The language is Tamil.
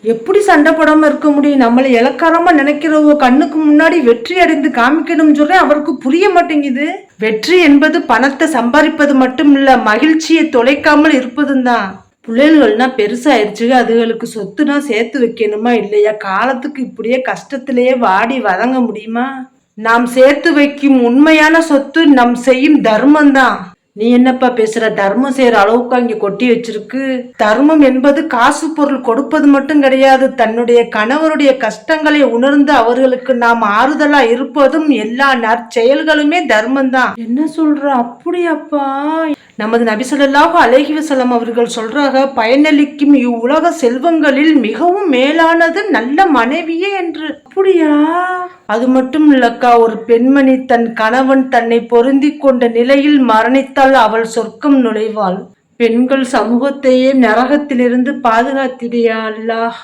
எப்படி சண்டை போடாம இருக்க முடியும்? நம்மளை இளக்காரமா நினைக்கிறவங்க கண்ணுக்கு முன்னாடி வெற்றி அடைந்து காமிக்கணும்னு சொல்றேன், அவருக்கு புரிய மாட்டேங்குது. வெற்றி என்பது பணத்தை சம்பாதிப்பது மட்டும் இல்ல, மகிழ்ச்சியை தொலைக்காமல் இருப்பதும் தான். பிள்ளைகள்னா பெருசாயிருச்சு, அதுகளுக்கு சொத்துனா சேர்த்து வைக்கணுமா இல்லையா? காலத்துக்கு இப்படியே கஷ்டத்திலேயே வாடி வதங்க முடியுமா? நாம் சேர்த்து வைக்கும் உண்மையான சொத்து நம் செய்யும் தர்மம் தான். நீ என்னப்பா பேசுற? தர்மம் செய்யற அளவுக்கு அங்க கொட்டி வச்சிருக்கு. தர்மம் என்பது காசு பொருள் கொடுப்பது மட்டும் கிடையாது, தன்னுடைய கணவருடைய கஷ்டங்களை உணர்ந்து அவர்களுக்கு நாம் ஆறுதலா இருப்பதும் எல்லா நற்செயல்களுமே தர்மம் தான். என்ன சொல்ற? அப்படியாப்பா? நமது நபி ஸல்லல்லாஹு அலைஹி வஸல்லம் அவர்கள் சொல்றாங்க, பயனளிக்கும் இவ்வுலக செல்வங்களில் மிகவும் மேலானது நல்ல மனைவியே என்று. அப்படியா? அது மட்டும் இல்லக்கா, ஒரு பெண்மணி தன் கணவன் தன்னை பொருந்தி கொண்ட நிலையில் மரணித்தால் அவள் சொர்க்கம் நுழைவாள். பெண்கள் சமூகத்தையே நரகத்திலிருந்து பாதுகாத்திடியா அல்லாஹ்.